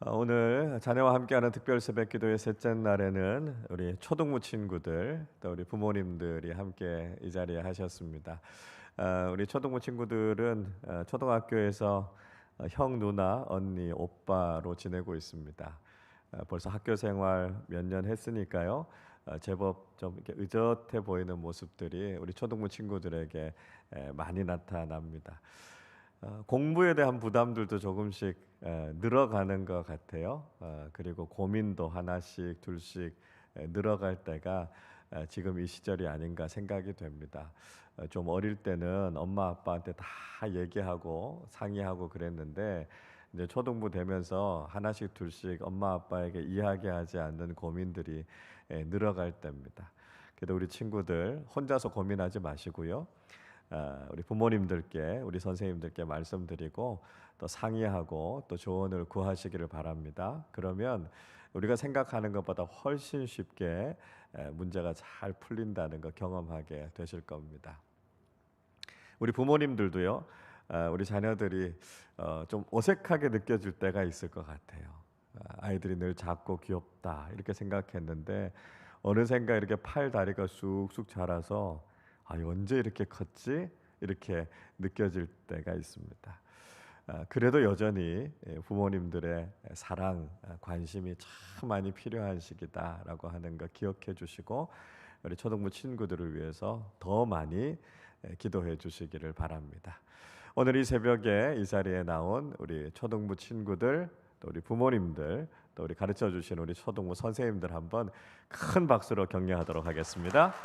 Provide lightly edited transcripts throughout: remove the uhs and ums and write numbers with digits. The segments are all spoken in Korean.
오늘 자녀와 함께하는 특별 새벽기도의 셋째 날에는 우리 초등부 친구들 또 우리 부모님들이 함께 이 자리에 하셨습니다. 우리 초등부 친구들은 초등학교에서 형, 누나, 언니, 오빠로 지내고 있습니다. 벌써 학교 생활 몇 년 했으니까요. 제법 좀 이렇게 의젓해 보이는 모습들이 우리 초등부 친구들에게 많이 나타납니다. 공부에 대한 부담들도 조금씩 늘어가는 것 같아요. 그리고 고민도 하나씩 둘씩 늘어갈 때가 지금 이 시절이 아닌가 생각이 됩니다. 좀 어릴 때는 엄마 아빠한테 다 얘기하고 상의하고 그랬는데 이제 초등부 되면서 하나씩 둘씩 엄마 아빠에게 이야기하지 않는 고민들이 늘어갈 때입니다. 그래도 우리 친구들 혼자서 고민하지 마시고요. 우리 부모님들께 우리 선생님들께 말씀드리고 또 상의하고 또 조언을 구하시기를 바랍니다. 그러면 우리가 생각하는 것보다 훨씬 쉽게 문제가 잘 풀린다는 거 경험하게 되실 겁니다. 우리 부모님들도요. 우리 자녀들이 좀 어색하게 느껴질 때가 있을 것 같아요. 아이들이 늘 작고 귀엽다 이렇게 생각했는데 어느샌가 이렇게 팔 다리가 쑥쑥 자라서 언제 이렇게 컸지? 이렇게 느껴질 때가 있습니다. 그래도 여전히 부모님들의 사랑, 관심이 참 많이 필요한 시기다라고 하는 거 기억해 주시고 우리 초등부 친구들을 위해서 더 많이 기도해 주시기를 바랍니다. 오늘 이 새벽에 이 자리에 나온 우리 초등부 친구들, 또 우리 부모님들, 또 우리 가르쳐 주신 우리 초등부 선생님들 한번 큰 박수로 격려하도록 하겠습니다.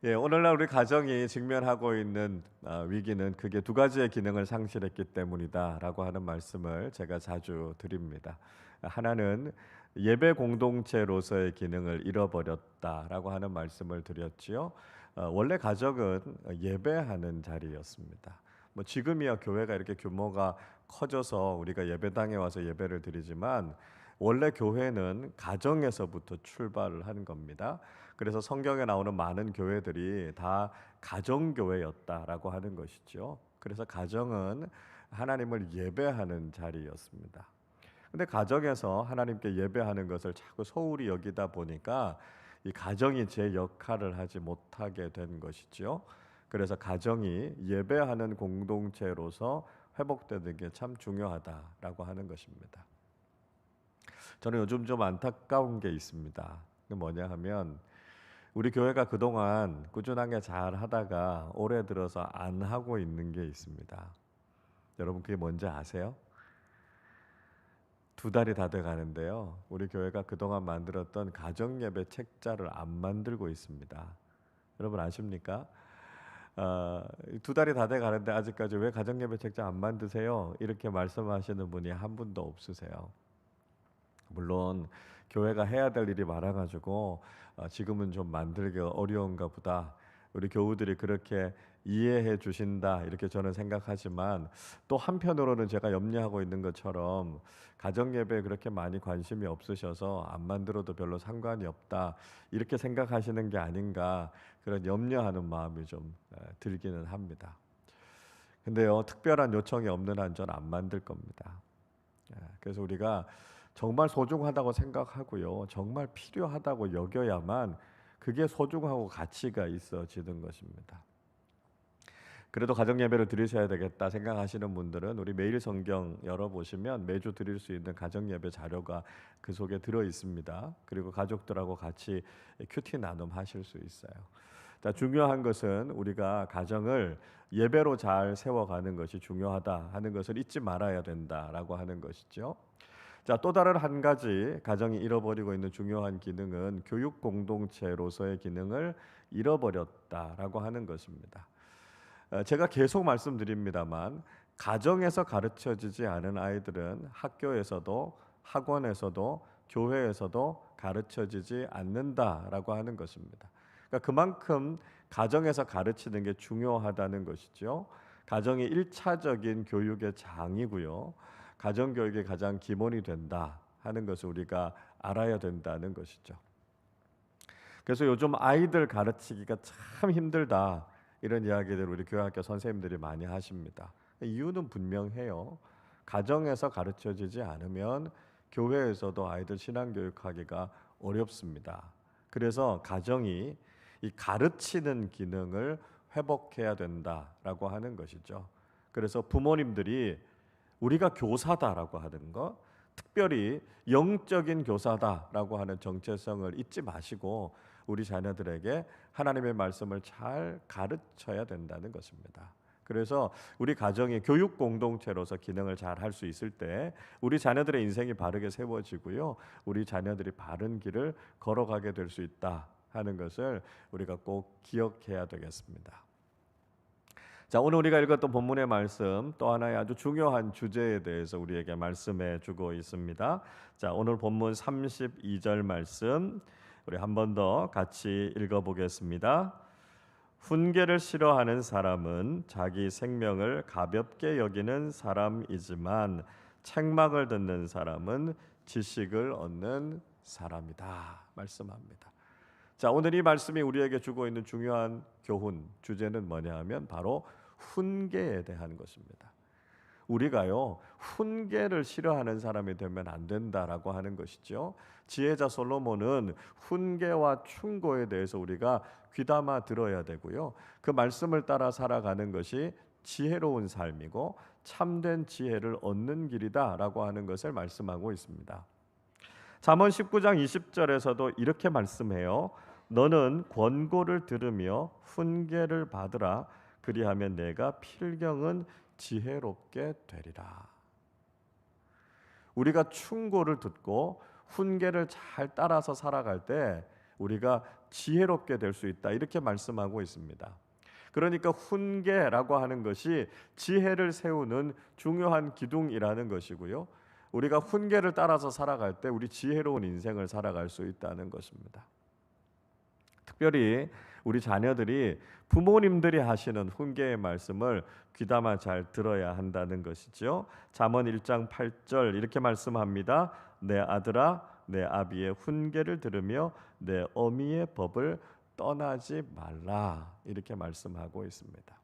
예, 오늘날 우리 가정이 직면하고 있는 위기는 크게 두 가지의 기능을 상실했기 때문이다라고 하는 말씀을 제가 자주 드립니다. 하나는 예배 공동체로서의 기능을 잃어버렸다라고 하는 말씀을 드렸지요. 원래 가정은 예배하는 자리였습니다. 뭐 지금이야 교회가 이렇게 규모가 커져서 우리가 예배당에 와서 예배를 드리지만 원래 교회는 가정에서부터 출발을 한 겁니다. 그래서 성경에 나오는 많은 교회들이 다 가정교회였다라고 하는 것이죠. 그래서 가정은 하나님을 예배하는 자리였습니다. 근데 가정에서 하나님께 예배하는 것을 자꾸 소홀히 여기다 보니까 이 가정이 제 역할을 하지 못하게 된 것이죠. 그래서 가정이 예배하는 공동체로서 회복되는 게 참 중요하다라고 하는 것입니다. 저는 요즘 좀 안타까운 게 있습니다. 그게 뭐냐 하면 우리 교회가 그동안 꾸준하게 잘 하다가 올해 들어서 안 하고 있는 게 있습니다. 여러분 그게 뭔지 아세요? 두 달이 다 돼 가는데요. 우리 교회가 그동안 만들었던 가정예배 책자를 안 만들고 있습니다. 여러분 아십니까? 두 달이 다 돼 가는데 아직까지 왜 가정예배 책자 안 만드세요? 이렇게 말씀하시는 분이 한 분도 없으세요. 물론 교회가 해야 될 일이 많아가지고 지금은 좀 만들기가 어려운가 보다. 우리 교우들이 그렇게 이해해 주신다 이렇게 저는 생각하지만 또 한편으로는 제가 염려하고 있는 것처럼 가정 예배에 그렇게 많이 관심이 없으셔서 안 만들어도 별로 상관이 없다 이렇게 생각하시는 게 아닌가 그런 염려하는 마음이 좀 들기는 합니다. 근데요 특별한 요청이 없는 한 전 안 만들 겁니다. 그래서 우리가 정말 소중하다고 생각하고요. 정말 필요하다고 여겨야만 그게 소중하고 가치가 있어지는 것입니다. 그래도 가정 예배를 드리셔야 되겠다 생각하시는 분들은 우리 매일 성경 열어보시면 매주 드릴 수 있는 가정 예배 자료가 그 속에 들어 있습니다. 그리고 가족들하고 같이 큐티 나눔 하실 수 있어요. 자, 중요한 것은 우리가 가정을 예배로 잘 세워가는 것이 중요하다 하는 것을 잊지 말아야 된다라고 하는 것이죠. 자, 또 다른 한 가지 가정이 잃어버리고 있는 중요한 기능은 교육 공동체로서의 기능을 잃어버렸다라고 하는 것입니다. 제가 계속 말씀드립니다만 가정에서 가르쳐지지 않은 아이들은 학교에서도 학원에서도 교회에서도 가르쳐지지 않는다라고 하는 것입니다. 그러니까 그만큼 가정에서 가르치는 게 중요하다는 것이죠. 가정이 1차적인 교육의 장이고요. 가정 교육의 가장 기본이 된다 하는 것을 우리가 알아야 된다는 것이죠. 그래서 요즘 아이들 가르치기가 참 힘들다. 이런 이야기들 우리 교회학교 선생님들이 많이 하십니다. 이유는 분명해요. 가정에서 가르쳐지지 않으면 교회에서도 아이들 신앙교육하기가 어렵습니다. 그래서 가정이 이 가르치는 기능을 회복해야 된다라고 하는 것이죠. 그래서 부모님들이 우리가 교사다라고 하는 것, 특별히 영적인 교사다라고 하는 정체성을 잊지 마시고 우리 자녀들에게 하나님의 말씀을 잘 가르쳐야 된다는 것입니다. 그래서 우리 가정이 교육 공동체로서 기능을 잘 할 수 있을 때 우리 자녀들의 인생이 바르게 세워지고요. 우리 자녀들이 바른 길을 걸어가게 될 수 있다 하는 것을 우리가 꼭 기억해야 되겠습니다. 자, 오늘 우리가 읽었던 본문의 말씀 또 하나의 아주 중요한 주제에 대해서 우리에게 말씀해 주고 있습니다. 자, 오늘 본문 32절 말씀 우리 한 번 더 같이 읽어보겠습니다. 훈계를 싫어하는 사람은 자기 생명을 가볍게 여기는 사람이지만 책망을 듣는 사람은 지식을 얻는 사람이다 말씀합니다. 자, 오늘 이 말씀이 우리에게 주고 있는 중요한 교훈 주제는 뭐냐 하면 바로 훈계에 대한 것입니다. 우리가요 훈계를 싫어하는 사람이 되면 안 된다라고 하는 것이죠. 지혜자 솔로몬은 훈계와 충고에 대해서 우리가 귀담아 들어야 되고요. 그 말씀을 따라 살아가는 것이 지혜로운 삶이고 참된 지혜를 얻는 길이다라고 하는 것을 말씀하고 있습니다. 잠언 19장 20절에서도 이렇게 말씀해요. 너는 권고를 들으며 훈계를 받으라. 그리하면 내가 필경은 지혜롭게 되리라. 우리가 충고를 듣고 훈계를 잘 따라서 살아갈 때 우리가 지혜롭게 될 수 있다. 이렇게 말씀하고 있습니다. 그러니까 훈계라고 하는 것이 지혜를 세우는 중요한 기둥이라는 것이고요. 우리가 훈계를 따라서 살아갈 때 우리 지혜로운 인생을 살아갈 수 있다는 것입니다. 특별히 우리 자녀들이 부모님들이 하시는 훈계의 말씀을 귀담아 잘 들어야 한다는 것이죠. 잠언 1장 8절 이렇게 말씀합니다. 내 아들아 내 아비의 훈계를 들으며 내 어미의 법을 떠나지 말라 이렇게 말씀하고 있습니다.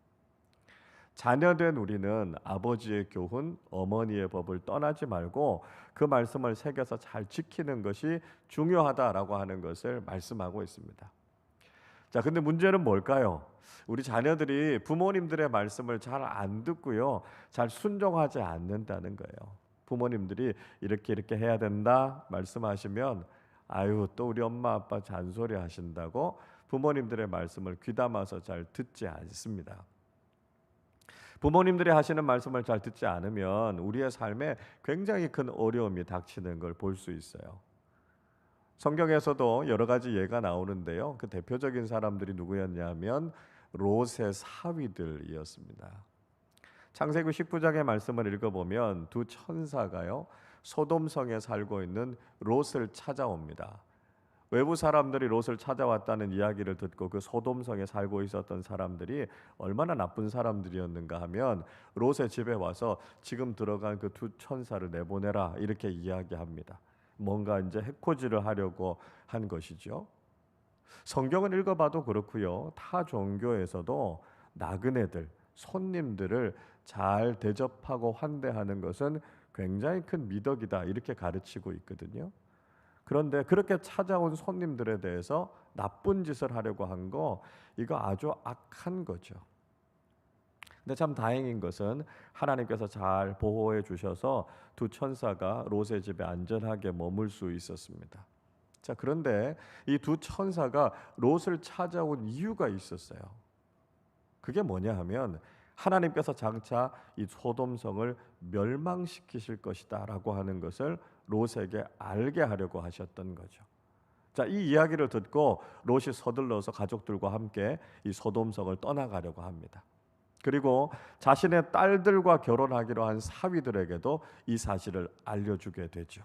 자녀된 우리는 아버지의 교훈, 어머니의 법을 떠나지 말고 그 말씀을 새겨서 잘 지키는 것이 중요하다라고 하는 것을 말씀하고 있습니다. 자, 근데 문제는 뭘까요? 우리 자녀들이 부모님들의 말씀을 잘 안 듣고요, 잘 순종하지 않는다는 거예요. 부모님들이 이렇게 해야 된다 말씀하시면 아유 또 우리 엄마 아빠 잔소리 하신다고 부모님들의 말씀을 귀담아서 잘 듣지 않습니다. 부모님들이 하시는 말씀을 잘 듣지 않으면 우리의 삶에 굉장히 큰 어려움이 닥치는 걸 볼 수 있어요. 성경에서도 여러 가지 예가 나오는데요. 그 대표적인 사람들이 누구였냐면 롯의 사위들이었습니다. 창세기 19장의 말씀을 읽어보면 두 천사가요 소돔성에 살고 있는 롯을 찾아옵니다. 외부 사람들이 롯을 찾아왔다는 이야기를 듣고 그 소돔성에 살고 있었던 사람들이 얼마나 나쁜 사람들이었는가 하면 롯의 집에 와서 지금 들어간 그 두 천사를 내보내라 이렇게 이야기합니다. 뭔가 이제 해코지를 하려고 한 것이죠. 성경은 읽어봐도 그렇고요. 타 종교에서도 나그네들, 손님들을 잘 대접하고 환대하는 것은 굉장히 큰 미덕이다 이렇게 가르치고 있거든요. 그런데 그렇게 찾아온 손님들에 대해서 나쁜 짓을 하려고 한 거 이거 아주 악한 거죠. 근데 참 다행인 것은 하나님께서 잘 보호해 주셔서 두 천사가 롯의 집에 안전하게 머물 수 있었습니다. 자, 그런데 이 두 천사가 롯을 찾아온 이유가 있었어요. 그게 뭐냐 하면 하나님께서 장차 이 소돔성을 멸망시키실 것이다라고 하는 것을 롯에게 알게 하려고 하셨던 거죠. 자, 이 이야기를 듣고 롯이 서둘러서 가족들과 함께 이 소돔성을 떠나가려고 합니다. 그리고 자신의 딸들과 결혼하기로 한 사위들에게도 이 사실을 알려주게 되죠.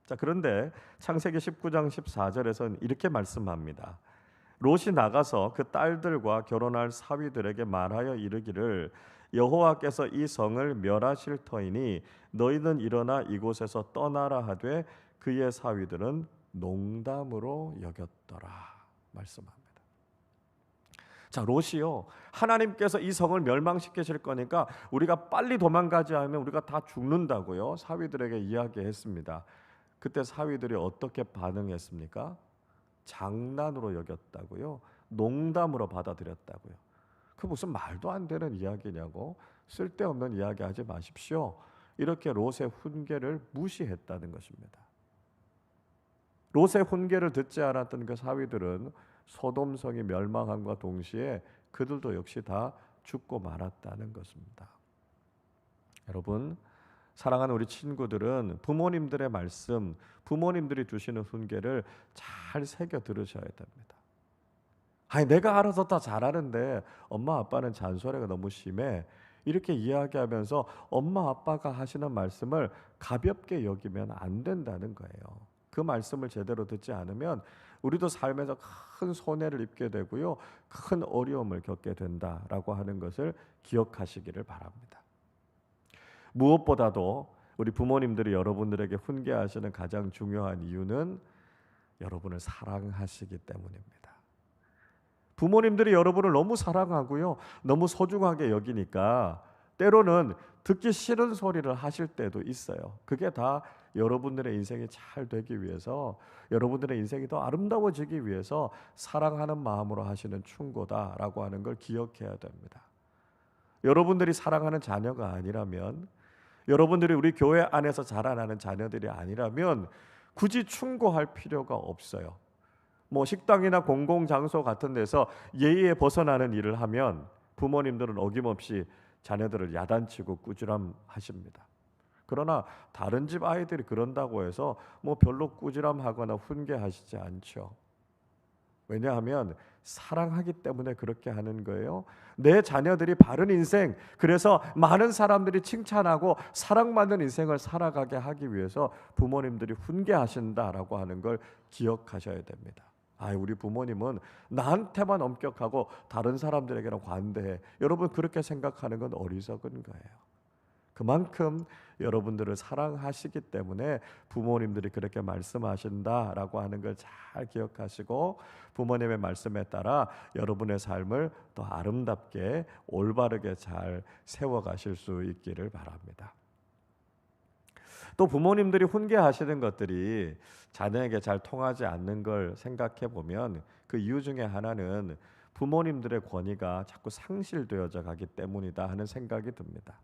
자, 그런데 창세기 19장 14절에서는 이렇게 말씀합니다. 롯이 나가서 그 딸들과 결혼할 사위들에게 말하여 이르기를 여호와께서 이 성을 멸하실 터이니 너희는 일어나 이곳에서 떠나라 하되 그의 사위들은 농담으로 여겼더라 말씀합니다. 자, 롯이요. 하나님께서 이 성을 멸망시키실 거니까 우리가 빨리 도망가지 않으면 우리가 다 죽는다고요. 사위들에게 이야기했습니다. 그때 사위들이 어떻게 반응했습니까? 장난으로 여겼다고요. 농담으로 받아들였다고요. 그 무슨 말도 안 되는 이야기냐고. 쓸데없는 이야기 하지 마십시오. 이렇게 롯의 훈계를 무시했다는 것입니다. 롯의 훈계를 듣지 않았던 그 사위들은 소돔성이 멸망함과 동시에 그들도 역시 다 죽고 말았다는 것입니다. 여러분, 사랑하는 우리 친구들은 부모님들의 말씀, 부모님들이 주시는 훈계를 잘 새겨 들으셔야 됩니다. 아니, 내가 알아서 다 잘하는데 엄마 아빠는 잔소리가 너무 심해. 이렇게 이야기하면서 엄마 아빠가 하시는 말씀을 가볍게 여기면 안 된다는 거예요. 그 말씀을 제대로 듣지 않으면 우리도 삶에서 큰 손해를 입게 되고요, 큰 어려움을 겪게 된다라고 하는 것을 기억하시기를 바랍니다. 무엇보다도 우리 부모님들이 여러분들에게 훈계하시는 가장 중요한 이유는 여러분을 사랑하시기 때문입니다. 부모님들이 여러분을 너무 사랑하고요, 너무 소중하게 여기니까 때로는 듣기 싫은 소리를 하실 때도 있어요. 그게 다 여러분들의 인생이 잘 되기 위해서, 여러분들의 인생이 더 아름다워지기 위해서 사랑하는 마음으로 하시는 충고다라고 하는 걸 기억해야 됩니다. 여러분들이 사랑하는 자녀가 아니라면, 여러분들이 우리 교회 안에서 자라나는 자녀들이 아니라면 굳이 충고할 필요가 없어요. 뭐 식당이나 공공장소 같은 데서 예의에 벗어나는 일을 하면 부모님들은 어김없이 자녀들을 야단치고 꾸지람하십니다. 그러나 다른 집 아이들이 그런다고 해서 뭐 별로 꾸지람하거나 훈계하시지 않죠. 왜냐하면 사랑하기 때문에 그렇게 하는 거예요. 내 자녀들이 바른 인생, 그래서 많은 사람들이 칭찬하고 사랑받는 인생을 살아가게 하기 위해서 부모님들이 훈계하신다라고 하는 걸 기억하셔야 됩니다. 우리 부모님은 나한테만 엄격하고 다른 사람들에게는 관대해. 여러분, 그렇게 생각하는 건 어리석은 거예요. 그만큼 여러분들을 사랑하시기 때문에 부모님들이 그렇게 말씀하신다라고 하는 걸 잘 기억하시고 부모님의 말씀에 따라 여러분의 삶을 더 아름답게 올바르게 잘 세워가실 수 있기를 바랍니다. 또 부모님들이 훈계하시는 것들이 자녀에게 잘 통하지 않는 걸 생각해 보면 그 이유 중에 하나는 부모님들의 권위가 자꾸 상실되어져 가기 때문이다 하는 생각이 듭니다.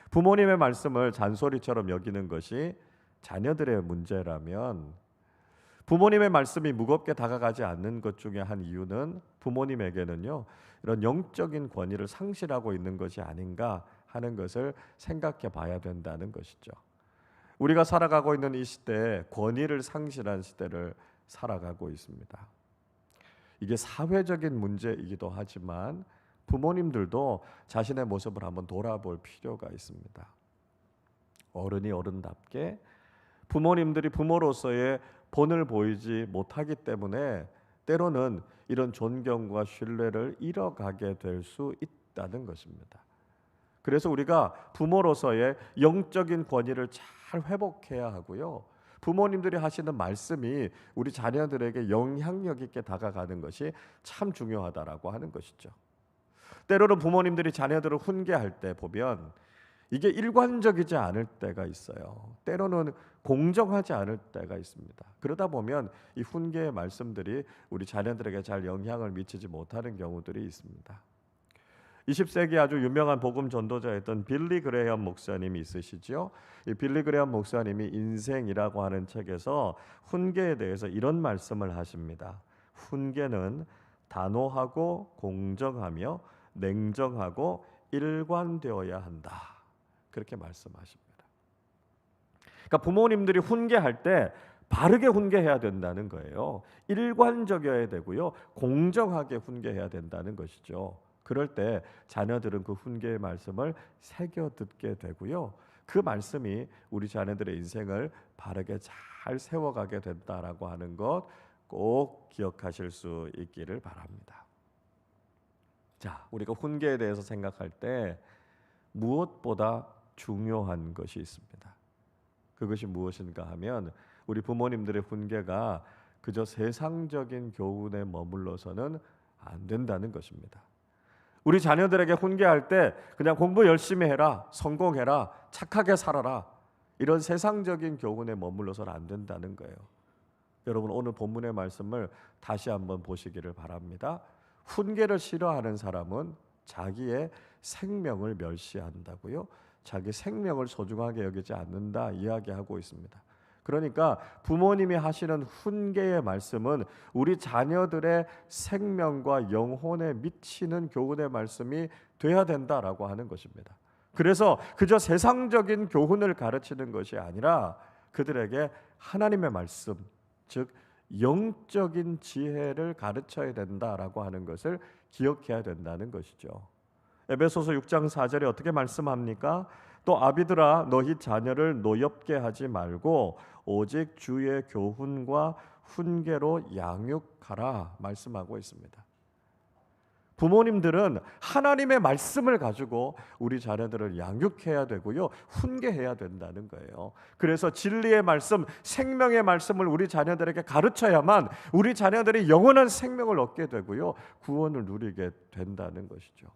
부모님의 말씀을 잔소리처럼 여기는 것이 자녀들의 문제라면, 부모님의 말씀이 무겁게 다가가지 않는 것 중에 한 이유는 부모님에게는요, 이런 영적인 권위를 상실하고 있는 것이 아닌가 하는 것을 생각해 봐야 된다는 것이죠. 우리가 살아가고 있는 이 시대에 권위를 상실한 시대를 살아가고 있습니다. 이게 사회적인 문제이기도 하지만 부모님들도 자신의 모습을 한번 돌아볼 필요가 있습니다. 어른이 어른답게, 부모님들이 부모로서의 본을 보이지 못하기 때문에 때로는 이런 존경과 신뢰를 잃어가게 될 수 있다는 것입니다. 그래서 우리가 부모로서의 영적인 권위를 잘 회복해야 하고요, 부모님들이 하시는 말씀이 우리 자녀들에게 영향력 있게 다가가는 것이 참 중요하다라고 하는 것이죠. 때로는 부모님들이 자녀들을 훈계할 때 보면 이게 일관적이지 않을 때가 있어요. 때로는 공정하지 않을 때가 있습니다. 그러다 보면 이 훈계의 말씀들이 우리 자녀들에게 잘 영향을 미치지 못하는 경우들이 있습니다. 20세기 아주 유명한 복음 전도자였던 빌리 그레이엄 목사님이 있으시죠. 이 빌리 그레이엄 목사님이 인생이라고 하는 책에서 훈계에 대해서 이런 말씀을 하십니다. 훈계는 단호하고 공정하며 냉정하고 일관되어야 한다. 그렇게 말씀하십니다. 그러니까 부모님들이 훈계할 때 바르게 훈계해야 된다는 거예요. 일관적이어야 되고요, 공정하게 훈계해야 된다는 것이죠. 그럴 때 자녀들은 그 훈계의 말씀을 새겨 듣게 되고요, 그 말씀이 우리 자녀들의 인생을 바르게 잘 세워가게 된다라고 하는 것 꼭 기억하실 수 있기를 바랍니다. 자, 우리가 훈계에 대해서 생각할 때 무엇보다 중요한 것이 있습니다. 그것이 무엇인가 하면 우리 부모님들의 훈계가 그저 세상적인 교훈에 머물러서는 안 된다는 것입니다. 우리 자녀들에게 훈계할 때 그냥 공부 열심히 해라, 성공해라, 착하게 살아라, 이런 세상적인 교훈에 머물러서는 안 된다는 거예요. 여러분, 오늘 본문의 말씀을 다시 한번 보시기를 바랍니다. 훈계를 싫어하는 사람은 자기의 생명을 멸시한다고요. 자기 생명을 소중하게 여기지 않는다 이야기하고 있습니다. 그러니까 부모님이 하시는 훈계의 말씀은 우리 자녀들의 생명과 영혼에 미치는 교훈의 말씀이 돼야 된다라고 하는 것입니다. 그래서 그저 세상적인 교훈을 가르치는 것이 아니라 그들에게 하나님의 말씀, 즉 영적인 지혜를 가르쳐야 된다라고 하는 것을 기억해야 된다는 것이죠. 에베소서 6장 4절에 어떻게 말씀합니까? 또 아비들아 너희 자녀를 노엽게 하지 말고 오직 주의 교훈과 훈계로 양육하라 말씀하고 있습니다. 부모님들은 하나님의 말씀을 가지고 우리 자녀들을 양육해야 되고요, 훈계해야 된다는 거예요. 그래서 진리의 말씀, 생명의 말씀을 우리 자녀들에게 가르쳐야만 우리 자녀들이 영원한 생명을 얻게 되고요, 구원을 누리게 된다는 것이죠.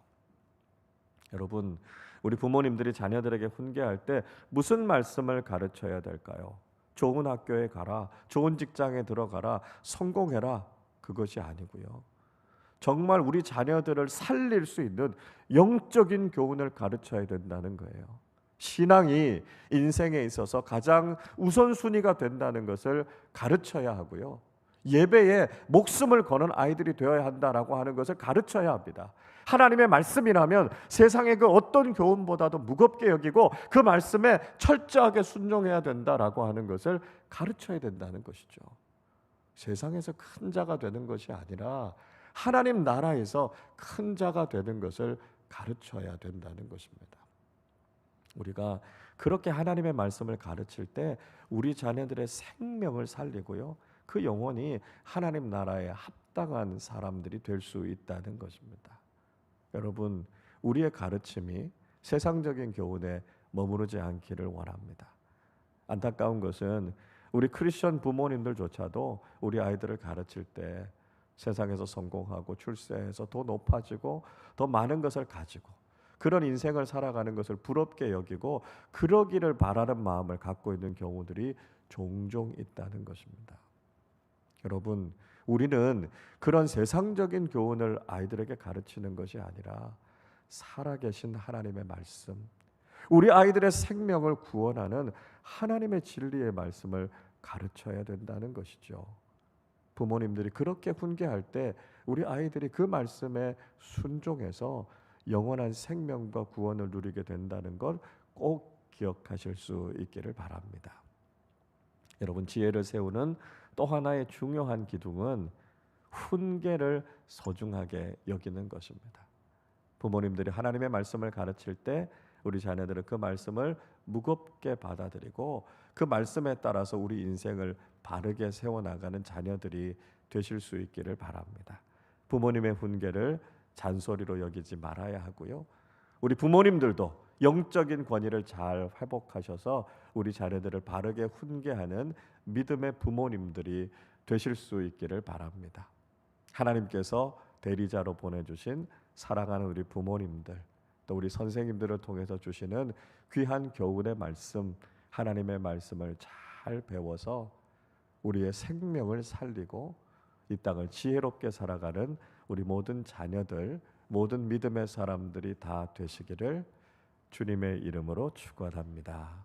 여러분, 우리 부모님들이 자녀들에게 훈계할 때 무슨 말씀을 가르쳐야 될까요? 좋은 학교에 가라, 좋은 직장에 들어가라, 성공해라, 그것이 아니고요, 정말 우리 자녀들을 살릴 수 있는 영적인 교훈을 가르쳐야 된다는 거예요. 신앙이 인생에 있어서 가장 우선순위가 된다는 것을 가르쳐야 하고요, 예배에 목숨을 거는 아이들이 되어야 한다라고 하는 것을 가르쳐야 합니다. 하나님의 말씀이라면 세상의 그 어떤 교훈보다도 무겁게 여기고 그 말씀에 철저하게 순종해야 된다라고 하는 것을 가르쳐야 된다는 것이죠. 세상에서 큰 자가 되는 것이 아니라 하나님 나라에서 큰 자가 되는 것을 가르쳐야 된다는 것입니다. 우리가 그렇게 하나님의 말씀을 가르칠 때 우리 자녀들의 생명을 살리고요, 그 영혼이 하나님 나라에 합당한 사람들이 될 수 있다는 것입니다. 여러분, 우리의 가르침이 세상적인 교훈에 머무르지 않기를 원합니다. 안타까운 것은 우리 크리스천 부모님들조차도 우리 아이들을 가르칠 때 세상에서 성공하고 출세해서 더 높아지고 더 많은 것을 가지고 그런 인생을 살아가는 것을 부럽게 여기고 그러기를 바라는 마음을 갖고 있는 경우들이 종종 있다는 것입니다. 여러분, 우리는 그런 세상적인 교훈을 아이들에게 가르치는 것이 아니라 살아계신 하나님의 말씀, 우리 아이들의 생명을 구원하는 하나님의 진리의 말씀을 가르쳐야 된다는 것이죠. 부모님들이 그렇게 훈계할 때 우리 아이들이 그 말씀에 순종해서 영원한 생명과 구원을 누리게 된다는 걸 꼭 기억하실 수 있기를 바랍니다. 여러분, 지혜를 세우는 또 하나의 중요한 기둥은 훈계를 소중하게 여기는 것입니다. 부모님들이 하나님의 말씀을 가르칠 때 우리 자녀들은 그 말씀을 무겁게 받아들이고 그 말씀에 따라서 우리 인생을 바르게 세워나가는 자녀들이 되실 수 있기를 바랍니다. 부모님의 훈계를 잔소리로 여기지 말아야 하고요, 우리 부모님들도 영적인 권위를 잘 회복하셔서 우리 자녀들을 바르게 훈계하는 믿음의 부모님들이 되실 수 있기를 바랍니다. 하나님께서 대리자로 보내주신 사랑하는 우리 부모님들, 또 우리 선생님들을 통해서 주시는 귀한 교훈의 말씀, 하나님의 말씀을 잘 배워서 우리의 생명을 살리고 이 땅을 지혜롭게 살아가는 우리 모든 자녀들, 모든 믿음의 사람들이 다 되시기를 주님의 이름으로 축원합니다.